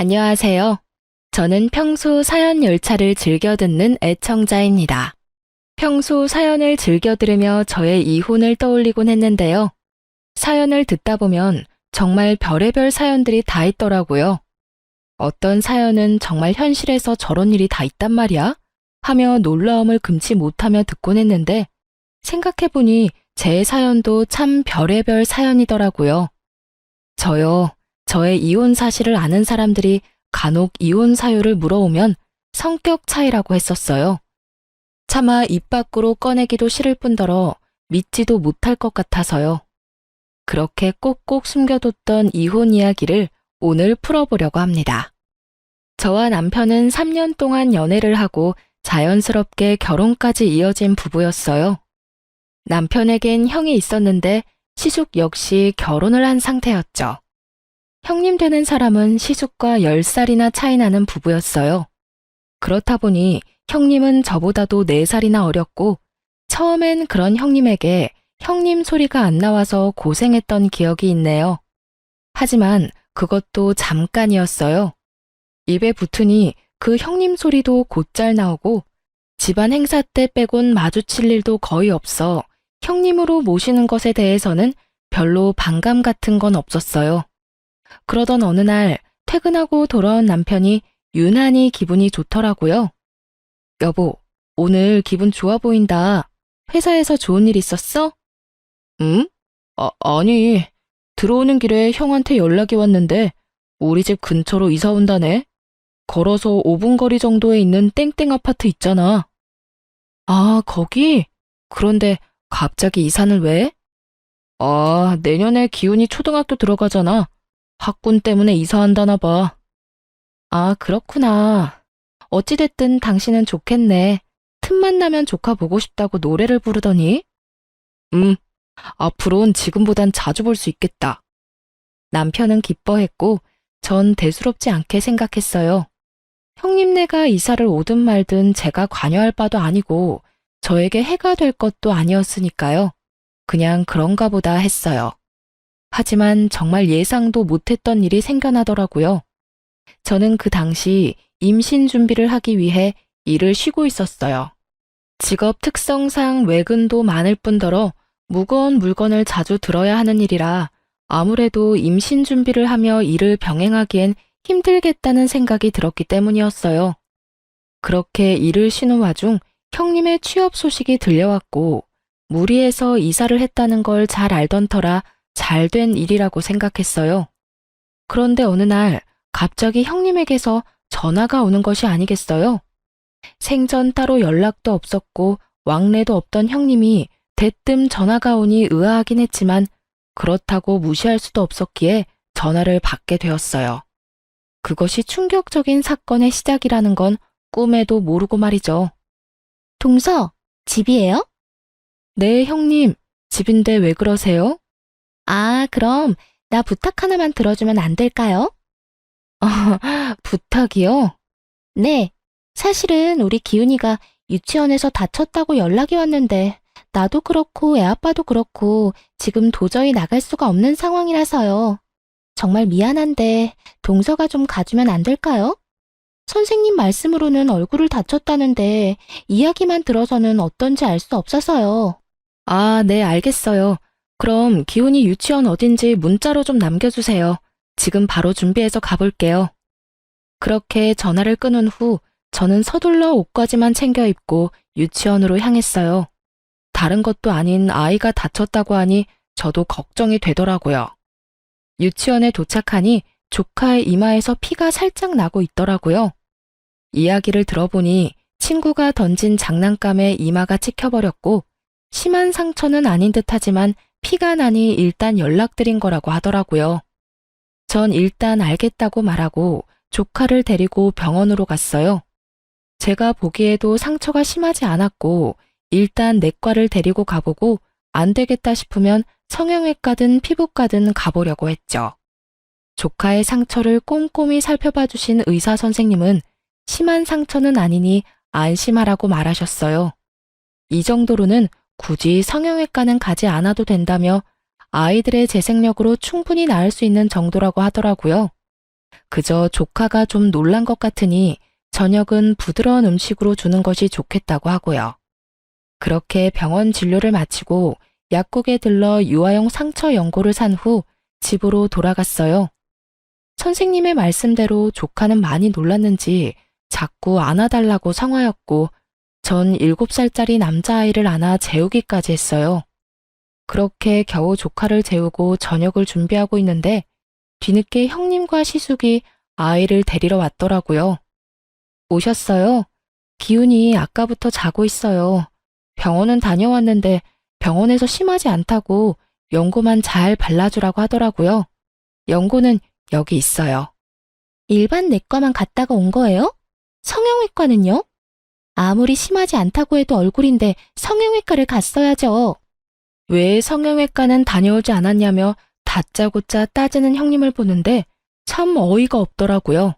안녕하세요. 저는 평소 사연 열차를 즐겨 듣는 애청자입니다. 평소 사연을 즐겨 들으며 저의 이혼을 떠올리곤 했는데요. 사연을 듣다 보면 정말 별의별 사연들이 다 있더라고요. 어떤 사연은 정말 현실에서 저런 일이 다 있단 말이야? 하며 놀라움을 금치 못하며 듣곤 했는데 생각해보니 제 사연도 참 별의별 사연이더라고요. 저의 이혼 사실을 아는 사람들이 간혹 이혼 사유를 물어오면 성격 차이라고 했었어요. 차마 입 밖으로 꺼내기도 싫을 뿐더러 믿지도 못할 것 같아서요. 그렇게 꼭꼭 숨겨뒀던 이혼 이야기를 오늘 풀어보려고 합니다. 저와 남편은 3년 동안 연애를 하고 자연스럽게 결혼까지 이어진 부부였어요. 남편에겐 형이 있었는데 시숙 역시 결혼을 한 상태였죠. 형님 되는 사람은 시숙과 10살이나 차이 나는 부부였어요. 그렇다 보니 형님은 저보다도 4살이나 어렸고 처음엔 그런 형님에게 형님 소리가 안 나와서 고생했던 기억이 있네요. 하지만 그것도 잠깐이었어요. 입에 붙으니 그 형님 소리도 곧잘 나오고 집안 행사 때 빼곤 마주칠 일도 거의 없어 형님으로 모시는 것에 대해서는 별로 반감 같은 건 없었어요. 그러던 어느 날 퇴근하고 돌아온 남편이 유난히 기분이 좋더라고요. 여보, 오늘 기분 좋아 보인다. 회사에서 좋은 일 있었어? 응? 아니, 들어오는 길에 형한테 연락이 왔는데 우리 집 근처로 이사 온다네. 걸어서 5분 거리 정도에 있는 땡땡 아파트 있잖아. 아, 거기? 그런데 갑자기 이사는 왜? 아, 내년에 기훈이 초등학교 들어가잖아. 학군 때문에 이사한다나 봐. 아, 그렇구나. 어찌됐든 당신은 좋겠네. 틈만 나면 조카 보고 싶다고 노래를 부르더니. 앞으론 지금보단 자주 볼 수 있겠다. 남편은 기뻐했고 전 대수롭지 않게 생각했어요. 형님네가 이사를 오든 말든 제가 관여할 바도 아니고 저에게 해가 될 것도 아니었으니까요. 그냥 그런가 보다 했어요. 하지만 정말 예상도 못했던 일이 생겨나더라고요. 저는 그 당시 임신 준비를 하기 위해 일을 쉬고 있었어요. 직업 특성상 외근도 많을 뿐더러 무거운 물건을 자주 들어야 하는 일이라 아무래도 임신 준비를 하며 일을 병행하기엔 힘들겠다는 생각이 들었기 때문이었어요. 그렇게 일을 쉬는 와중 형님의 취업 소식이 들려왔고 무리해서 이사를 했다는 걸 잘 알던 터라 잘 된 일이라고 생각했어요. 그런데 어느 날 갑자기 형님에게서 전화가 오는 것이 아니겠어요? 생전 따로 연락도 없었고 왕래도 없던 형님이 대뜸 전화가 오니 의아하긴 했지만 그렇다고 무시할 수도 없었기에 전화를 받게 되었어요. 그것이 충격적인 사건의 시작이라는 건 꿈에도 모르고 말이죠. 동서, 집이에요? 네, 형님. 집인데 왜 그러세요? 아, 그럼 나 부탁 하나만 들어주면 안 될까요? 부탁이요? 네. 사실은 우리 기훈이가 유치원에서 다쳤다고 연락이 왔는데 나도 그렇고 애 아빠도 그렇고 지금 도저히 나갈 수가 없는 상황이라서요. 정말 미안한데 동서가 좀 가주면 안 될까요? 선생님 말씀으로는 얼굴을 다쳤다는데 이야기만 들어서는 어떤지 알 수 없어서요. 아, 네, 알겠어요. 그럼 기훈이 유치원 어딘지 문자로 좀 남겨주세요. 지금 바로 준비해서 가볼게요. 그렇게 전화를 끊은 후 저는 서둘러 옷까지만 챙겨 입고 유치원으로 향했어요. 다른 것도 아닌 아이가 다쳤다고 하니 저도 걱정이 되더라고요. 유치원에 도착하니 조카의 이마에서 피가 살짝 나고 있더라고요. 이야기를 들어보니 친구가 던진 장난감에 이마가 찍혀버렸고 심한 상처는 아닌 듯하지만 피가 나니 일단 연락드린 거라고 하더라고요. 전 일단 알겠다고 말하고 조카를 데리고 병원으로 갔어요. 제가 보기에도 상처가 심하지 않았고 일단 내과를 데리고 가보고 안 되겠다 싶으면 성형외과든 피부과든 가보려고 했죠. 조카의 상처를 꼼꼼히 살펴봐 주신 의사 선생님은 심한 상처는 아니니 안심하라고 말하셨어요. 이 정도로는 굳이 성형외과는 가지 않아도 된다며 아이들의 재생력으로 충분히 나을 수 있는 정도라고 하더라고요. 그저 조카가 좀 놀란 것 같으니 저녁은 부드러운 음식으로 주는 것이 좋겠다고 하고요. 그렇게 병원 진료를 마치고 약국에 들러 유아용 상처 연고를 산 후 집으로 돌아갔어요. 선생님의 말씀대로 조카는 많이 놀랐는지 자꾸 안아달라고 성화였고 전 7살짜리 남자아이를 안아 재우기까지 했어요. 그렇게 겨우 조카를 재우고 저녁을 준비하고 있는데 뒤늦게 형님과 시숙이 아이를 데리러 왔더라고요. 오셨어요? 기훈이 아까부터 자고 있어요. 병원은 다녀왔는데 병원에서 심하지 않다고 연고만 잘 발라주라고 하더라고요. 연고는 여기 있어요. 일반 내과만 갔다가 온 거예요? 성형외과는요? 아무리 심하지 않다고 해도 얼굴인데 성형외과를 갔어야죠. 왜 성형외과는 다녀오지 않았냐며 다짜고짜 따지는 형님을 보는데 참 어이가 없더라고요.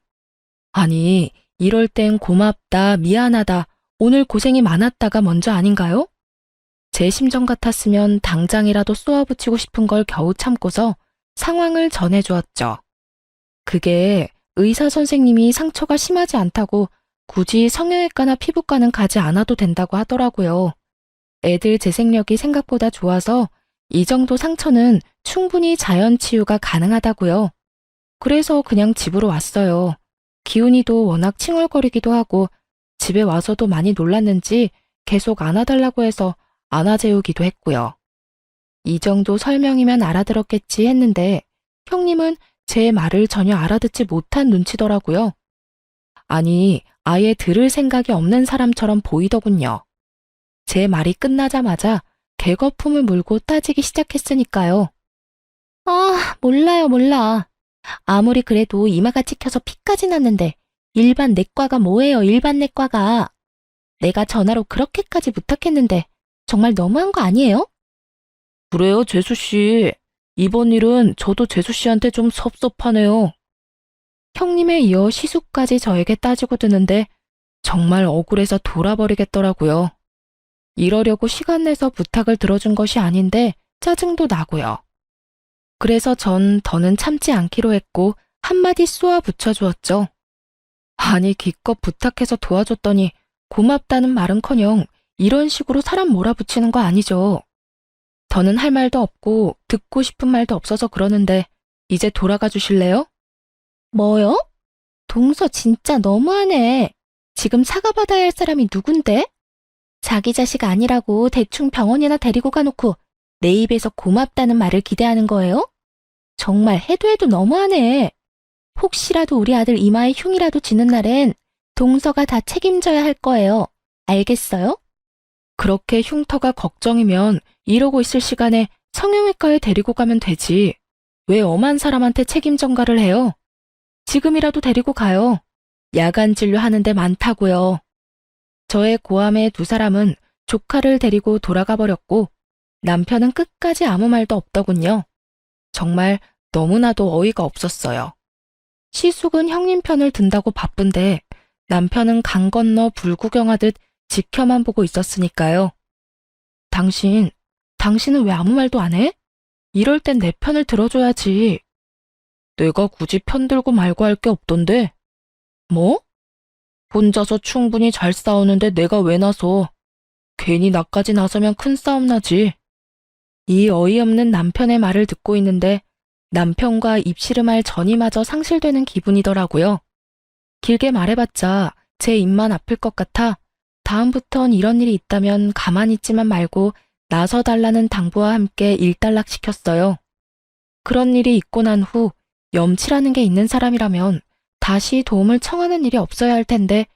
아니, 이럴 땐 고맙다, 미안하다, 오늘 고생이 많았다가 먼저 아닌가요? 제 심정 같았으면 당장이라도 쏘아붙이고 싶은 걸 겨우 참고서 상황을 전해주었죠. 그게 의사 선생님이 상처가 심하지 않다고 굳이 성형외과나 피부과는 가지 않아도 된다고 하더라고요. 애들 재생력이 생각보다 좋아서 이 정도 상처는 충분히 자연 치유가 가능하다고요. 그래서 그냥 집으로 왔어요. 기훈이도 워낙 칭얼거리기도 하고 집에 와서도 많이 놀랐는지 계속 안아달라고 해서 안아재우기도 했고요. 이 정도 설명이면 알아들었겠지 했는데 형님은 제 말을 전혀 알아듣지 못한 눈치더라고요. 아니, 아예 들을 생각이 없는 사람처럼 보이더군요. 제 말이 끝나자마자 개거품을 물고 따지기 시작했으니까요. 아, 몰라요, 몰라. 아무리 그래도 이마가 찍혀서 피까지 났는데 일반 내과가 뭐예요, 일반 내과가. 내가 전화로 그렇게까지 부탁했는데 정말 너무한 거 아니에요? 그래요, 재수씨. 이번 일은 저도 재수씨한테 좀 섭섭하네요. 형님에 이어 시숙까지 저에게 따지고 드는데 정말 억울해서 돌아버리겠더라고요. 이러려고 시간 내서 부탁을 들어준 것이 아닌데 짜증도 나고요. 그래서 전 더는 참지 않기로 했고 한마디 쏘아 붙여주었죠. 아니 기껏 부탁해서 도와줬더니 고맙다는 말은커녕 이런 식으로 사람 몰아붙이는 거 아니죠. 더는 할 말도 없고 듣고 싶은 말도 없어서 그러는데 이제 돌아가 주실래요? 뭐요? 동서 진짜 너무하네. 지금 사과받아야 할 사람이 누군데? 자기 자식 아니라고 대충 병원이나 데리고 가놓고 내 입에서 고맙다는 말을 기대하는 거예요? 정말 해도 해도 너무하네. 혹시라도 우리 아들 이마에 흉이라도 지는 날엔 동서가 다 책임져야 할 거예요. 알겠어요? 그렇게 흉터가 걱정이면 이러고 있을 시간에 성형외과에 데리고 가면 되지. 왜 엄한 사람한테 책임 전가를 해요? 지금이라도 데리고 가요. 야간 진료하는 데 많다고요. 저의 고함에 두 사람은 조카를 데리고 돌아가 버렸고 남편은 끝까지 아무 말도 없더군요. 정말 너무나도 어이가 없었어요. 시숙은 형님 편을 든다고 바쁜데 남편은 강 건너 불구경하듯 지켜만 보고 있었으니까요. 당신은 왜 아무 말도 안 해? 이럴 땐 내 편을 들어줘야지. 내가 굳이 편 들고 말고 할 게 없던데. 뭐? 혼자서 충분히 잘 싸우는데 내가 왜 나서. 괜히 나까지 나서면 큰 싸움 나지. 이 어이없는 남편의 말을 듣고 있는데 남편과 입씨름할 전이마저 상실되는 기분이더라고요. 길게 말해봤자 제 입만 아플 것 같아 다음부턴 이런 일이 있다면 가만히 있지만 말고 나서달라는 당부와 함께 일단락시켰어요. 그런 일이 있고 난 후 염치라는 게 있는 사람이라면 다시 도움을 청하는 일이 없어야 할 텐데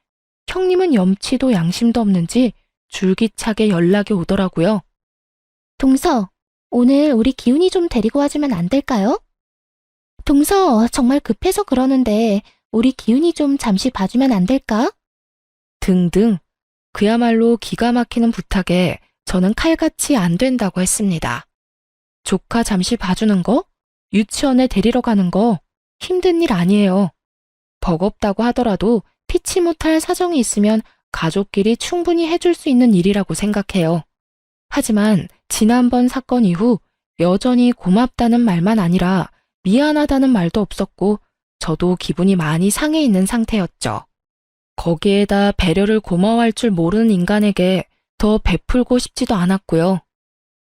형님은 염치도 양심도 없는지 줄기차게 연락이 오더라고요. 동서, 오늘 우리 기훈이 좀 데리고 와주면 안 될까요? 동서, 정말 급해서 그러는데 우리 기훈이 좀 잠시 봐주면 안 될까? 등등. 그야말로 기가 막히는 부탁에 저는 칼같이 안 된다고 했습니다. 조카 잠시 봐주는 거? 유치원에 데리러 가는 거? 힘든 일 아니에요. 버겁다고 하더라도 피치 못할 사정이 있으면 가족끼리 충분히 해줄 수 있는 일이라고 생각해요. 하지만 지난번 사건 이후 여전히 고맙다는 말만 아니라 미안하다는 말도 없었고 저도 기분이 많이 상해 있는 상태였죠. 거기에다 배려를 고마워할 줄 모르는 인간에게 더 베풀고 싶지도 않았고요.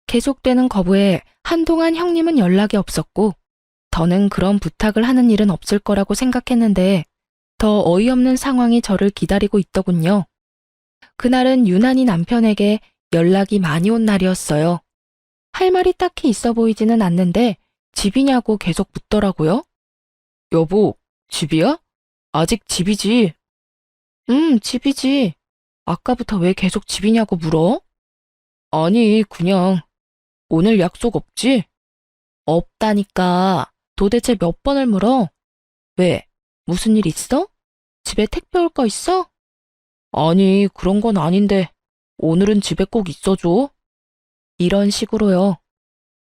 계속되는 거부에 한동안 형님은 연락이 없었고, 더는 그런 부탁을 하는 일은 없을 거라고 생각했는데 더 어이없는 상황이 저를 기다리고 있더군요. 그날은 유난히 남편에게 연락이 많이 온 날이었어요. 할 말이 딱히 있어 보이지는 않는데 집이냐고 계속 묻더라고요. 여보, 집이야? 아직 집이지? 집이지. 아까부터 왜 계속 집이냐고 물어? 아니, 그냥 오늘 약속 없지? 없다니까. 도대체 몇 번을 물어? 왜? 무슨 일 있어? 집에 택배 올 거 있어? 아니, 그런 건 아닌데 오늘은 집에 꼭 있어줘. 이런 식으로요.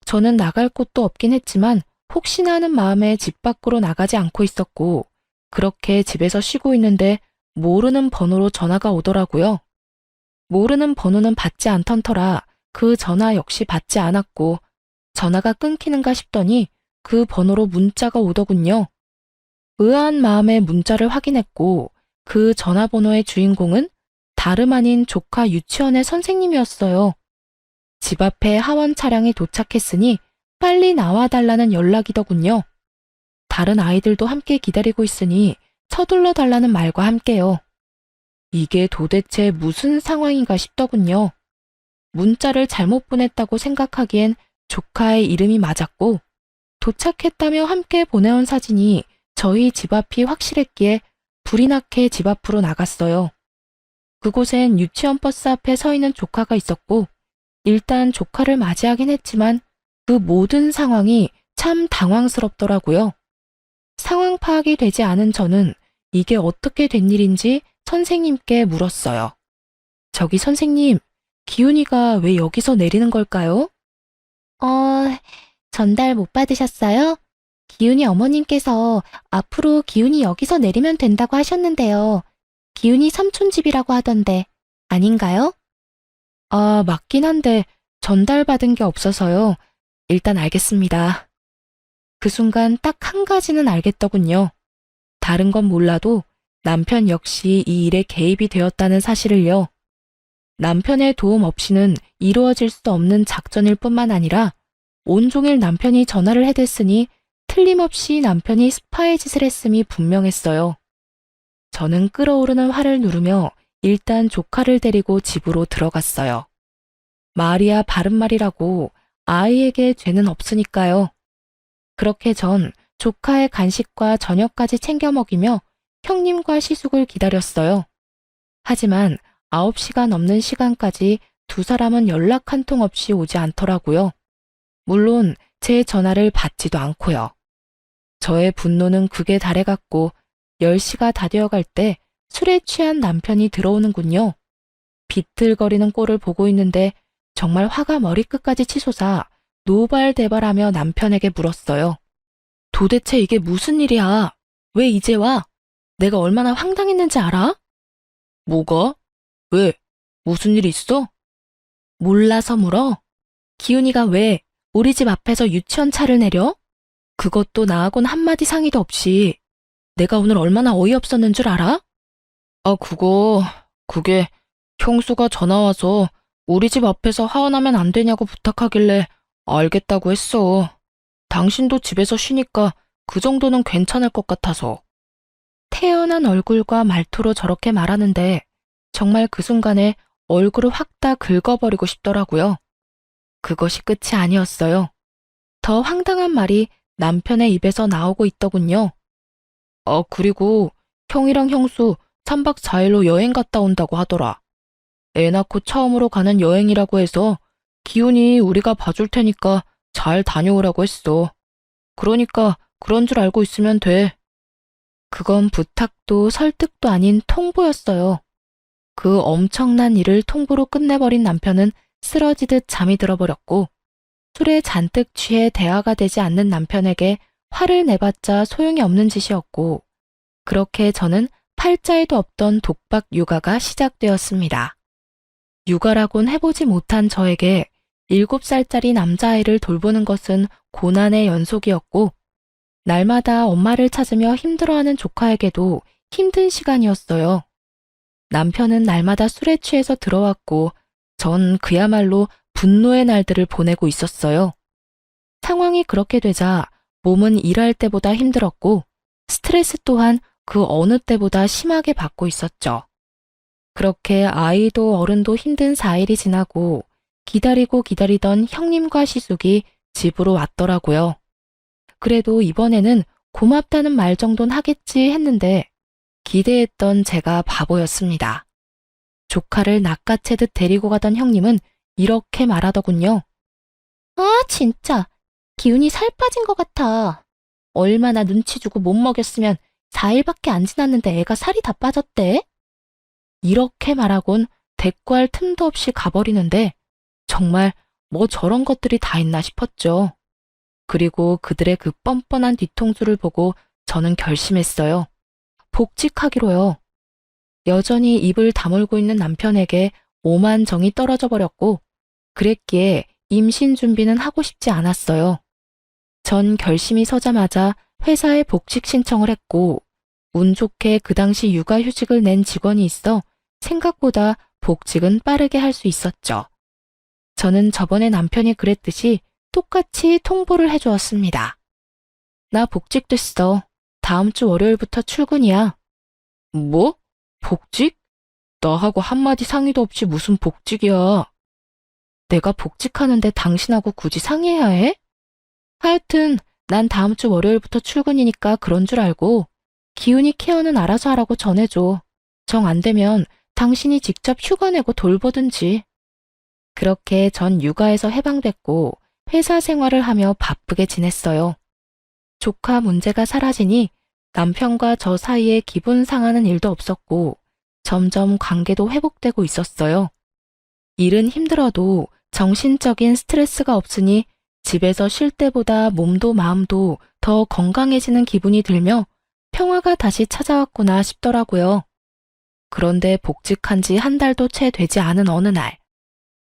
저는 나갈 곳도 없긴 했지만 혹시나 하는 마음에 집 밖으로 나가지 않고 있었고, 그렇게 집에서 쉬고 있는데 모르는 번호로 전화가 오더라고요. 모르는 번호는 받지 않던 터라 그 전화 역시 받지 않았고, 전화가 끊기는가 싶더니 그 번호로 문자가 오더군요. 의아한 마음에 문자를 확인했고, 그 전화번호의 주인공은 다름 아닌 조카 유치원의 선생님이었어요. 집 앞에 하원 차량이 도착했으니 빨리 나와달라는 연락이더군요. 다른 아이들도 함께 기다리고 있으니 서둘러 달라는 말과 함께요. 이게 도대체 무슨 상황인가 싶더군요. 문자를 잘못 보냈다고 생각하기엔 조카의 이름이 맞았고, 도착했다며 함께 보내온 사진이 저희 집 앞이 확실했기에 불이 나게 집 앞으로 나갔어요. 그곳엔 유치원 버스 앞에 서 있는 조카가 있었고, 일단 조카를 맞이하긴 했지만 그 모든 상황이 참 당황스럽더라고요. 상황 파악이 되지 않은 저는 이게 어떻게 된 일인지 선생님께 물었어요. 저기 선생님, 기훈이가 왜 여기서 내리는 걸까요? 어, 전달 못 받으셨어요? 기훈이 어머님께서 앞으로 기훈이 여기서 내리면 된다고 하셨는데요. 기훈이 삼촌 집이라고 하던데 아닌가요? 아, 맞긴 한데 전달받은 게 없어서요. 일단 알겠습니다. 그 순간 딱 한 가지는 알겠더군요. 다른 건 몰라도 남편 역시 이 일에 개입이 되었다는 사실을요. 남편의 도움 없이는 이루어질 수 없는 작전일 뿐만 아니라 온종일 남편이 전화를 해댔으니 틀림없이 남편이 스파의 짓을 했음이 분명했어요. 저는 끓어오르는 화를 누르며 일단 조카를 데리고 집으로 들어갔어요. 말이야 바른말이라고 아이에게 죄는 없으니까요. 그렇게 전 조카의 간식과 저녁까지 챙겨 먹이며 형님과 시숙을 기다렸어요. 하지만 9시가 넘는 시간까지 두 사람은 연락 한 통 없이 오지 않더라고요. 물론 제 전화를 받지도 않고요. 저의 분노는 극에 달해갔고 10시가 다 되어갈 때 술에 취한 남편이 들어오는군요. 비틀거리는 꼴을 보고 있는데 정말 화가 머리끝까지 치솟아 노발대발하며 남편에게 물었어요. 도대체 이게 무슨 일이야? 왜 이제 와? 내가 얼마나 황당했는지 알아? 뭐가? 왜? 무슨 일 있어? 몰라서 물어? 기훈이가 왜 우리 집 앞에서 유치원 차를 내려? 그것도 나하고는 한마디 상의도 없이. 내가 오늘 얼마나 어이없었는 줄 알아? 아, 그게 형수가 전화와서 우리 집 앞에서 하원하면 안 되냐고 부탁하길래 알겠다고 했어. 당신도 집에서 쉬니까 그 정도는 괜찮을 것 같아서. 태연한 얼굴과 말투로 저렇게 말하는데 정말 그 순간에 얼굴을 확 다 긁어버리고 싶더라고요. 그것이 끝이 아니었어요. 더 황당한 말이 남편의 입에서 나오고 있더군요. 그리고 형이랑 형수 3박 4일로 여행 갔다 온다고 하더라. 애 낳고 처음으로 가는 여행이라고 해서 기훈이 우리가 봐줄 테니까 잘 다녀오라고 했어. 그러니까 그런 줄 알고 있으면 돼. 그건 부탁도 설득도 아닌 통보였어요. 그 엄청난 일을 통보로 끝내버린 남편은 쓰러지듯 잠이 들어버렸고, 술에 잔뜩 취해 대화가 되지 않는 남편에게 화를 내봤자 소용이 없는 짓이었고, 그렇게 저는 팔자에도 없던 독박 육아가 시작되었습니다. 육아라곤 해보지 못한 저에게 7살짜리 남자아이를 돌보는 것은 고난의 연속이었고, 날마다 엄마를 찾으며 힘들어하는 조카에게도 힘든 시간이었어요. 남편은 날마다 술에 취해서 들어왔고 전 그야말로 분노의 날들을 보내고 있었어요. 상황이 그렇게 되자 몸은 일할 때보다 힘들었고 스트레스 또한 그 어느 때보다 심하게 받고 있었죠. 그렇게 아이도 어른도 힘든 4일이 지나고 기다리고 기다리던 형님과 시숙이 집으로 왔더라고요. 그래도 이번에는 고맙다는 말 정도는 하겠지 했는데 기대했던 제가 바보였습니다. 조카를 낚아채듯 데리고 가던 형님은 이렇게 말하더군요. 아, 진짜. 기운이 살 빠진 것 같아. 얼마나 눈치 주고 못 먹였으면 4일밖에 안 지났는데 애가 살이 다 빠졌대? 이렇게 말하곤 대꾸할 틈도 없이 가버리는데 정말 뭐 저런 것들이 다 있나 싶었죠. 그리고 그들의 그 뻔뻔한 뒤통수를 보고 저는 결심했어요. 복직하기로요. 여전히 입을 다물고 있는 남편에게 오만 정이 떨어져 버렸고 그랬기에 임신 준비는 하고 싶지 않았어요. 전 결심이 서자마자 회사에 복직 신청을 했고 운 좋게 그 당시 육아휴직을 낸 직원이 있어 생각보다 복직은 빠르게 할 수 있었죠. 저는 저번에 남편이 그랬듯이 똑같이 통보를 해주었습니다. 나 복직됐어. 다음 주 월요일부터 출근이야. 뭐? 복직? 나하고 한마디 상의도 없이 무슨 복직이야. 내가 복직하는데 당신하고 굳이 상의해야 해? 하여튼 난 다음 주 월요일부터 출근이니까 그런 줄 알고 기훈이 케어는 알아서 하라고 전해줘. 정 안 되면 당신이 직접 휴가 내고 돌보든지. 그렇게 전 육아에서 해방됐고 회사 생활을 하며 바쁘게 지냈어요. 조카 문제가 사라지니 남편과 저 사이에 기분 상하는 일도 없었고 점점 관계도 회복되고 있었어요. 일은 힘들어도 정신적인 스트레스가 없으니 집에서 쉴 때보다 몸도 마음도 더 건강해지는 기분이 들며 평화가 다시 찾아왔구나 싶더라고요. 그런데 복직한 지 한 달도 채 되지 않은 어느 날,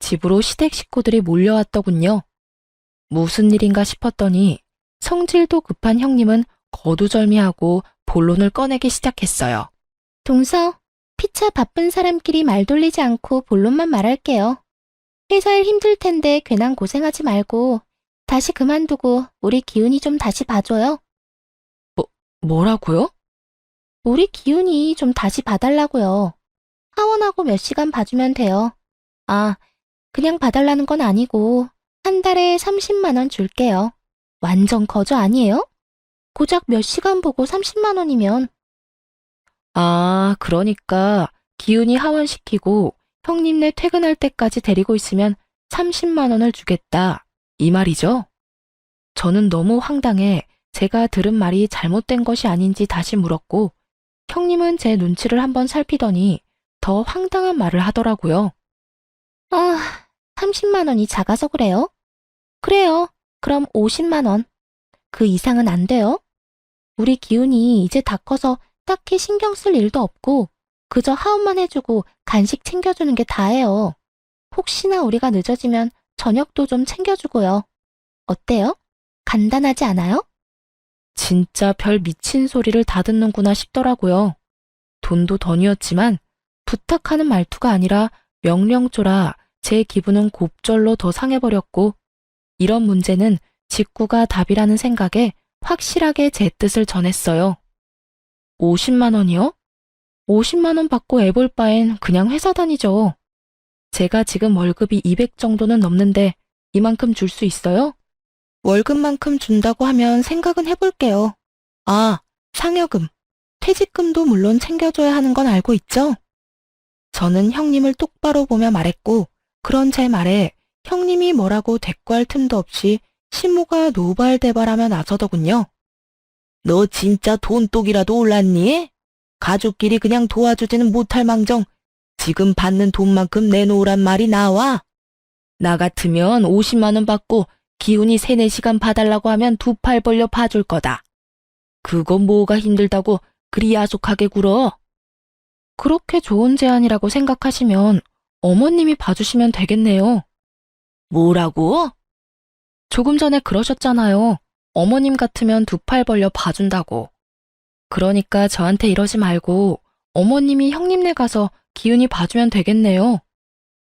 집으로 시댁 식구들이 몰려왔더군요. 무슨 일인가 싶었더니 성질도 급한 형님은 거두절미하고 본론을 꺼내기 시작했어요. 동서, 피차 바쁜 사람끼리 말 돌리지 않고 본론만 말할게요. 회사 일 힘들 텐데 괜한 고생하지 말고 다시 그만두고 우리 기훈이 좀 다시 봐줘요. 뭐라고요? 우리 기훈이 좀 다시 봐달라고요. 하원하고 몇 시간 봐주면 돼요. 아, 그냥 봐달라는 건 아니고 한 달에 30만 원 줄게요. 완전 거저 아니에요? 고작 몇 시간 보고 30만 원이면. 아, 그러니까 기훈이 하원시키고 형님네 퇴근할 때까지 데리고 있으면 30만 원을 주겠다. 이 말이죠? 저는 너무 황당해 제가 들은 말이 잘못된 것이 아닌지 다시 물었고 형님은 제 눈치를 한번 살피더니 더 황당한 말을 하더라고요. 아, 30만 원이 작아서 그래요? 그래요. 그럼 50만 원. 그 이상은 안 돼요? 우리 기훈이 이제 다 커서 딱히 신경 쓸 일도 없고 그저 하원만 해주고 간식 챙겨주는 게 다예요. 혹시나 우리가 늦어지면 저녁도 좀 챙겨주고요. 어때요? 간단하지 않아요? 진짜 별 미친 소리를 다 듣는구나 싶더라고요. 돈도 던이었지만 부탁하는 말투가 아니라 명령조라 제 기분은 곱절로 더 상해버렸고 이런 문제는 직구가 답이라는 생각에 확실하게 제 뜻을 전했어요. 50만 원이요? 50만 원 받고 애볼 바엔 그냥 회사 다니죠. 제가 지금 월급이 200 정도는 넘는데 이만큼 줄 수 있어요? 월급만큼 준다고 하면 생각은 해볼게요. 아, 상여금, 퇴직금도 물론 챙겨줘야 하는 건 알고 있죠? 저는 형님을 똑바로 보며 말했고 그런 제 말에 형님이 뭐라고 대꾸할 틈도 없이 시무가 노발대발하며 나서더군요. 너 진짜 돈독이라도 올랐니? 가족끼리 그냥 도와주지는 못할 망정 지금 받는 돈만큼 내놓으란 말이 나와? 나 같으면 50만 원 받고 기훈이 3, 4시간 봐달라고 하면 2팔 벌려 봐줄 거다. 그건 뭐가 힘들다고 그리 야속하게 굴어? 그렇게 좋은 제안이라고 생각하시면 어머님이 봐주시면 되겠네요. 뭐라고? 조금 전에 그러셨잖아요. 어머님 같으면 두 팔 벌려 봐준다고. 그러니까 저한테 이러지 말고 어머님이 형님네 가서 기훈이 봐주면 되겠네요.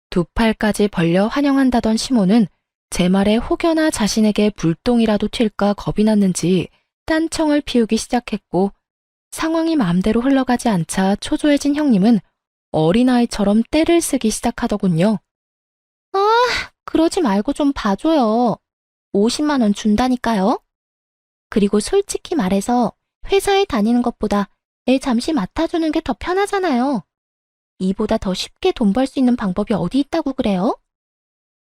두 팔까지 벌려 환영한다던 시모는 제 말에 혹여나 자신에게 불똥이라도 튈까 겁이 났는지 딴청을 피우기 시작했고, 상황이 마음대로 흘러가지 않자 초조해진 형님은 어린아이처럼 떼를 쓰기 시작하더군요. 아, 그러지 말고 좀 봐줘요. 50만 원 준다니까요. 그리고 솔직히 말해서 회사에 다니는 것보다 애 잠시 맡아주는 게 더 편하잖아요. 이보다 더 쉽게 돈 벌 수 있는 방법이 어디 있다고 그래요?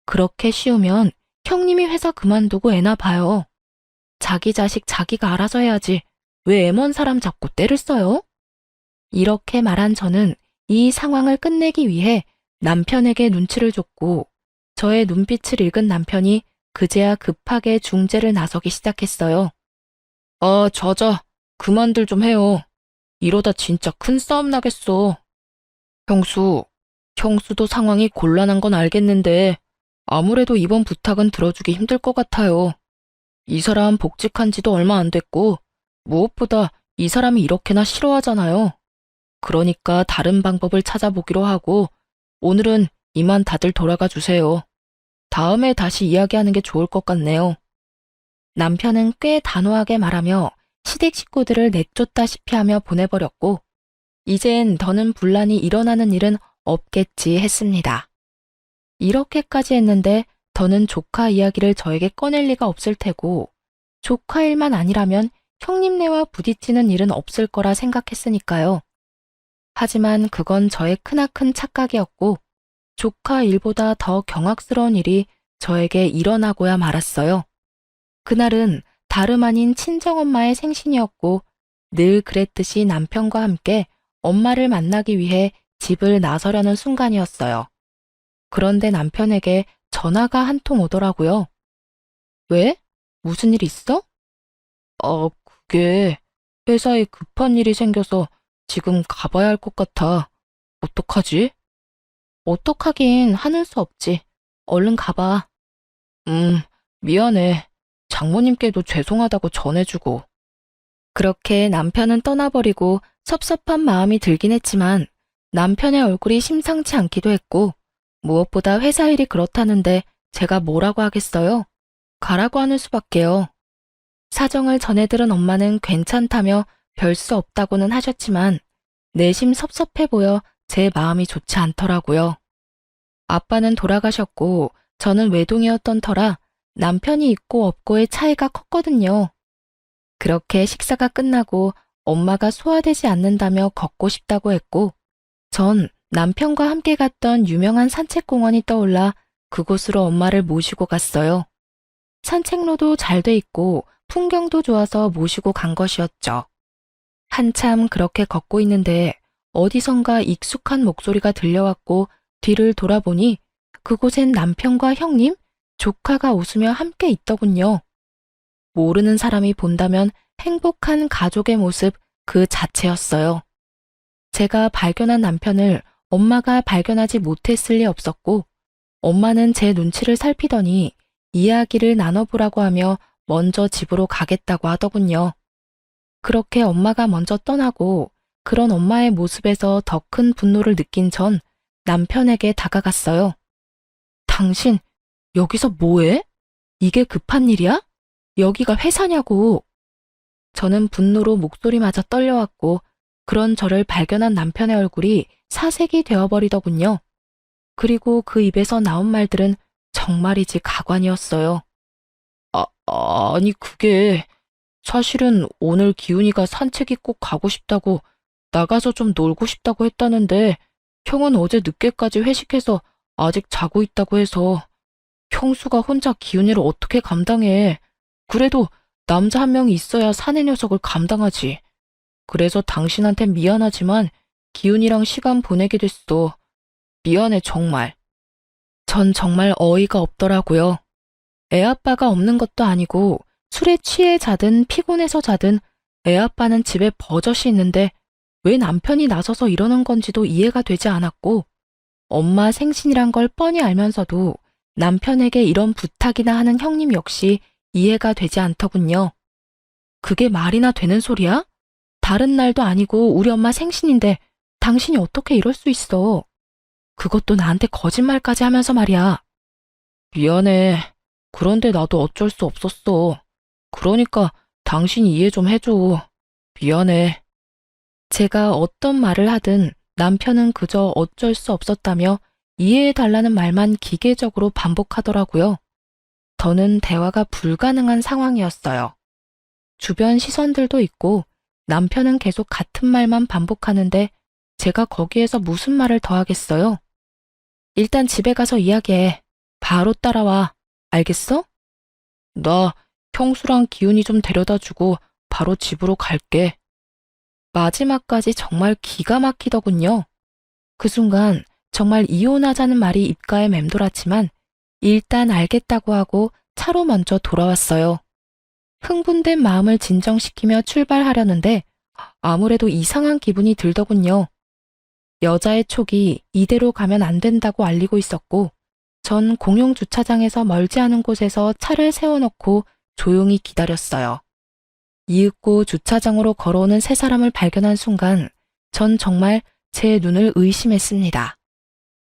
그렇게 쉬우면 형님이 회사 그만두고 애나 봐요. 자기 자식 자기가 알아서 해야지. 왜 애 먼 사람 잡고 떼를 써요? 이렇게 말한 저는 이 상황을 끝내기 위해 남편에게 눈치를 줬고, 저의 눈빛을 읽은 남편이 그제야 급하게 중재를 나서기 시작했어요. 그만들 좀 해요. 이러다 진짜 큰 싸움 나겠어. 형수도 상황이 곤란한 건 알겠는데 아무래도 이번 부탁은 들어주기 힘들 것 같아요. 이 사람 복직한 지도 얼마 안 됐고 무엇보다 이 사람이 이렇게나 싫어하잖아요. 그러니까 다른 방법을 찾아보기로 하고 오늘은 이만 다들 돌아가 주세요. 다음에 다시 이야기하는 게 좋을 것 같네요. 남편은 꽤 단호하게 말하며 시댁 식구들을 내쫓다시피 하며 보내버렸고, 이젠 더는 분란이 일어나는 일은 없겠지 했습니다. 이렇게까지 했는데 더는 조카 이야기를 저에게 꺼낼 리가 없을 테고, 조카 일만 아니라면 형님네와 부딪히는 일은 없을 거라 생각했으니까요. 하지만 그건 저의 크나큰 착각이었고, 조카 일보다 더 경악스러운 일이 저에게 일어나고야 말았어요. 그날은 다름 아닌 친정엄마의 생신이었고, 늘 그랬듯이 남편과 함께 엄마를 만나기 위해 집을 나서려는 순간이었어요. 그런데 남편에게 전화가 한 통 오더라고요. 왜? 무슨 일 있어? 그게 회사에 급한 일이 생겨서 지금 가봐야 할 것 같아. 어떡하지? 어떡하긴 하는 수 없지. 얼른 가봐. 미안해. 장모님께도 죄송하다고 전해주고. 그렇게 남편은 떠나버리고 섭섭한 마음이 들긴 했지만 남편의 얼굴이 심상치 않기도 했고, 무엇보다 회사 일이 그렇다는데 제가 뭐라고 하겠어요? 가라고 하는 수밖에요. 사정을 전해들은 엄마는 괜찮다며 별 수 없다고는 하셨지만 내심 섭섭해 보여 제 마음이 좋지 않더라고요. 아빠는 돌아가셨고 저는 외동이었던 터라 남편이 있고 없고의 차이가 컸거든요. 그렇게 식사가 끝나고 엄마가 소화되지 않는다며 걷고 싶다고 했고, 전 남편과 함께 갔던 유명한 산책공원이 떠올라 그곳으로 엄마를 모시고 갔어요. 산책로도 잘 돼 있고 풍경도 좋아서 모시고 간 것이었죠. 한참 그렇게 걷고 있는데 어디선가 익숙한 목소리가 들려왔고 뒤를 돌아보니 그곳엔 남편과 형님, 조카가 웃으며 함께 있더군요. 모르는 사람이 본다면 행복한 가족의 모습 그 자체였어요. 제가 발견한 남편을 엄마가 발견하지 못했을 리 없었고, 엄마는 제 눈치를 살피더니 이야기를 나눠보라고 하며 먼저 집으로 가겠다고 하더군요. 그렇게 엄마가 먼저 떠나고 그런 엄마의 모습에서 더 큰 분노를 느낀 전 남편에게 다가갔어요. 당신 여기서 뭐해? 이게 급한 일이야? 여기가 회사냐고. 저는 분노로 목소리마저 떨려왔고 그런 저를 발견한 남편의 얼굴이 사색이 되어버리더군요. 그리고 그 입에서 나온 말들은 정말이지 가관이었어요. 아니 그게 사실은 오늘 기훈이가 산책이 꼭 가고 싶다고 나가서 좀 놀고 싶다고 했다는데 형은 어제 늦게까지 회식해서 아직 자고 있다고 해서 형수가 혼자 기훈이를 어떻게 감당해. 그래도 남자 한 명이 있어야 사내 녀석을 감당하지. 그래서 당신한텐 미안하지만 기훈이랑 시간 보내게 됐어. 미안해 정말. 전 정말 어이가 없더라고요. 애아빠가 없는 것도 아니고 술에 취해 자든 피곤해서 자든 애아빠는 집에 버젓이 있는데 왜 남편이 나서서 이러는 건지도 이해가 되지 않았고, 엄마 생신이란 걸 뻔히 알면서도 남편에게 이런 부탁이나 하는 형님 역시 이해가 되지 않더군요. 그게 말이나 되는 소리야? 다른 날도 아니고 우리 엄마 생신인데 당신이 어떻게 이럴 수 있어? 그것도 나한테 거짓말까지 하면서 말이야. 미안해. 그런데 나도 어쩔 수 없었어. 그러니까 당신이 이해 좀 해줘. 미안해. 제가 어떤 말을 하든 남편은 그저 어쩔 수 없었다며 이해해달라는 말만 기계적으로 반복하더라고요. 더는 대화가 불가능한 상황이었어요. 주변 시선들도 있고 남편은 계속 같은 말만 반복하는데 제가 거기에서 무슨 말을 더 하겠어요? 일단 집에 가서 이야기해. 바로 따라와. 알겠어? 나 형수랑 기훈이 좀 데려다 주고 바로 집으로 갈게. 마지막까지 정말 기가 막히더군요. 그 순간 정말 이혼하자는 말이 입가에 맴돌았지만 일단 알겠다고 하고 차로 먼저 돌아왔어요. 흥분된 마음을 진정시키며 출발하려는데 아무래도 이상한 기분이 들더군요. 여자의 촉이 이대로 가면 안 된다고 알리고 있었고 전 공용 주차장에서 멀지 않은 곳에서 차를 세워놓고 조용히 기다렸어요. 이윽고 주차장으로 걸어오는 세 사람을 발견한 순간 전 정말 제 눈을 의심했습니다.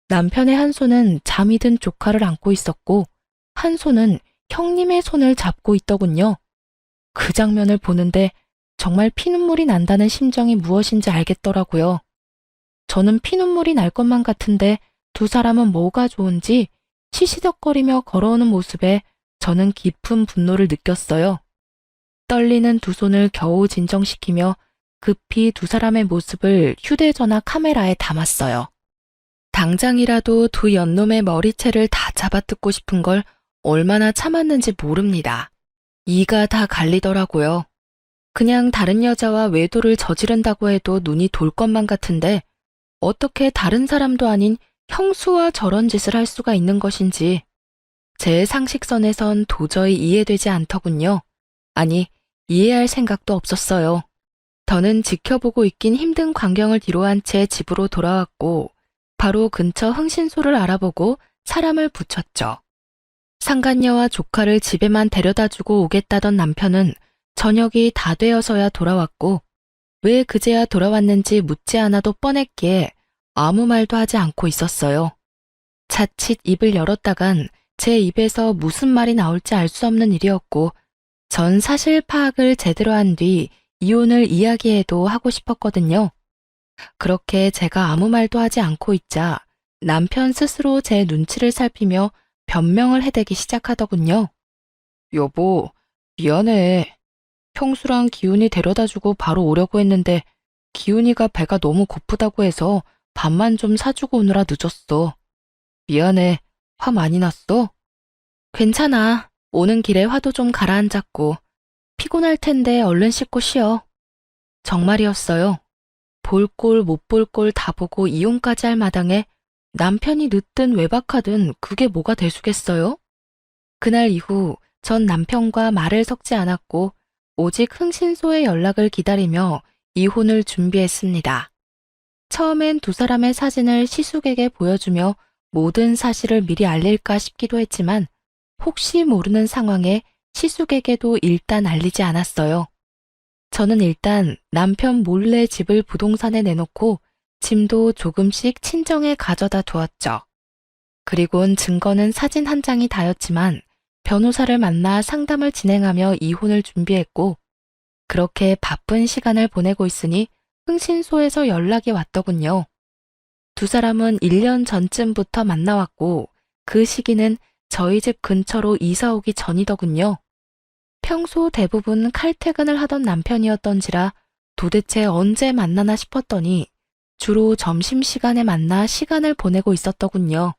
남편의 한 손은 잠이 든 조카를 안고 있었고 한 손은 형님의 손을 잡고 있더군요. 그 장면을 보는데 정말 피눈물이 난다는 심정이 무엇인지 알겠더라고요. 저는 피눈물이 날 것만 같은데 두 사람은 뭐가 좋은지 시시덕거리며 걸어오는 모습에 저는 깊은 분노를 느꼈어요. 떨리는 두 손을 겨우 진정시키며 급히 두 사람의 모습을 휴대전화 카메라에 담았어요. 당장이라도 두 연놈의 머리채를 다 잡아뜯고 싶은 걸 얼마나 참았는지 모릅니다. 이가 다 갈리더라고요. 그냥 다른 여자와 외도를 저지른다고 해도 눈이 돌 것만 같은데 어떻게 다른 사람도 아닌 형수와 저런 짓을 할 수가 있는 것인지 제 상식선에선 도저히 이해되지 않더군요. 아니, 이해할 생각도 없었어요. 더는 지켜보고 있긴 힘든 광경을 뒤로한 채 집으로 돌아왔고 바로 근처 흥신소를 알아보고 사람을 붙였죠. 상간녀와 조카를 집에만 데려다주고 오겠다던 남편은 저녁이 다 되어서야 돌아왔고 왜 그제야 돌아왔는지 묻지 않아도 뻔했기에 아무 말도 하지 않고 있었어요. 자칫 입을 열었다간 제 입에서 무슨 말이 나올지 알 수 없는 일이었고 전 사실 파악을 제대로 한 뒤 이혼을 이야기해도 하고 싶었거든요. 그렇게 제가 아무 말도 하지 않고 있자 남편 스스로 제 눈치를 살피며 변명을 해대기 시작하더군요. 여보, 미안해. 형수랑 기훈이 데려다주고 바로 오려고 했는데 기훈이가 배가 너무 고프다고 해서 밥만 좀 사주고 오느라 늦었어. 미안해. 화 많이 났어? 괜찮아. 오는 길에 화도 좀 가라앉았고 피곤할 텐데 얼른 씻고 쉬어. 정말이었어요. 볼 꼴 못 볼 꼴 다 보고 이혼까지 할 마당에 남편이 늦든 외박하든 그게 뭐가 대수겠어요? 그날 이후 전 남편과 말을 섞지 않았고 오직 흥신소의 연락을 기다리며 이혼을 준비했습니다. 처음엔 두 사람의 사진을 시숙에게 보여주며 모든 사실을 미리 알릴까 싶기도 했지만 혹시 모르는 상황에 시숙에게도 일단 알리지 않았어요. 저는 일단 남편 몰래 집을 부동산에 내놓고 짐도 조금씩 친정에 가져다 두었죠. 그리고는 증거는 사진 한 장이 다였지만 변호사를 만나 상담을 진행하며 이혼을 준비했고 그렇게 바쁜 시간을 보내고 있으니 흥신소에서 연락이 왔더군요. 두 사람은 1년 전쯤부터 만나왔고 그 시기는 저희 집 근처로 이사 오기 전이더군요. 평소 대부분 칼퇴근을 하던 남편이었던지라 도대체 언제 만나나 싶었더니 주로 점심시간에 만나 시간을 보내고 있었더군요.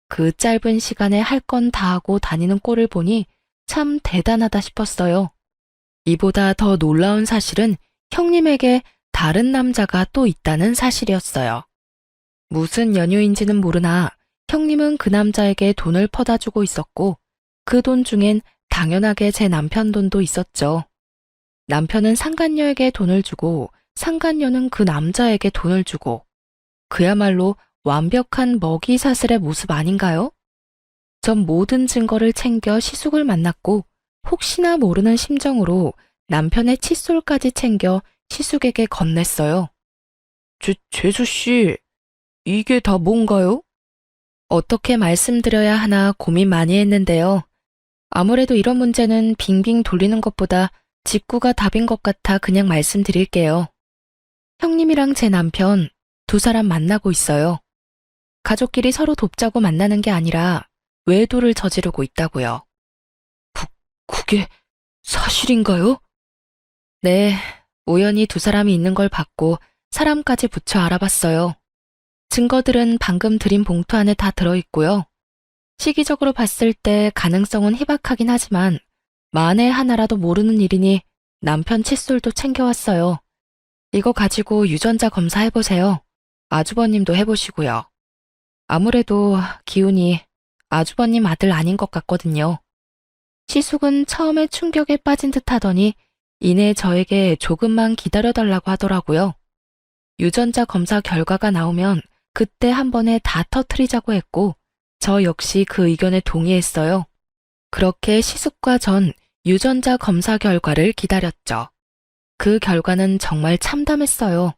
그 짧은 시간에 할 건 다 하고 다니는 꼴을 보니 참 대단하다 싶었어요. 이보다 더 놀라운 사실은 형님에게 다른 남자가 또 있다는 사실이었어요. 무슨 연유인지는 모르나 형님은 그 남자에게 돈을 퍼다 주고 있었고 그 돈 중엔 당연하게 제 남편 돈도 있었죠. 남편은 상간녀에게 돈을 주고 상간녀는 그 남자에게 돈을 주고 그야말로 완벽한 먹이사슬의 모습 아닌가요? 전 모든 증거를 챙겨 시숙을 만났고 혹시나 모르는 심정으로 남편의 칫솔까지 챙겨 시숙에게 건넸어요. 재수씨, 이게 다 뭔가요? 어떻게 말씀드려야 하나 고민 많이 했는데요. 아무래도 이런 문제는 빙빙 돌리는 것보다 직구가 답인 것 같아 그냥 말씀드릴게요. 형님이랑 제 남편 두 사람 만나고 있어요. 가족끼리 서로 돕자고 만나는 게 아니라 외도를 저지르고 있다고요. 그게 사실인가요? 네, 우연히 두 사람이 있는 걸 봤고 사람까지 붙여 알아봤어요. 증거들은 방금 드린 봉투 안에 다 들어있고요. 시기적으로 봤을 때 가능성은 희박하긴 하지만 만에 하나라도 모르는 일이니 남편 칫솔도 챙겨왔어요. 이거 가지고 유전자 검사해보세요. 아주버님도 해보시고요. 아무래도 기운이 아주버님 아들 아닌 것 같거든요. 시숙은 처음에 충격에 빠진 듯 하더니 이내 저에게 조금만 기다려달라고 하더라고요. 유전자 검사 결과가 나오면 그때 한 번에 다 터트리자고 했고 저 역시 그 의견에 동의했어요. 그렇게 시숙과 전 유전자 검사 결과를 기다렸죠. 그 결과는 정말 참담했어요.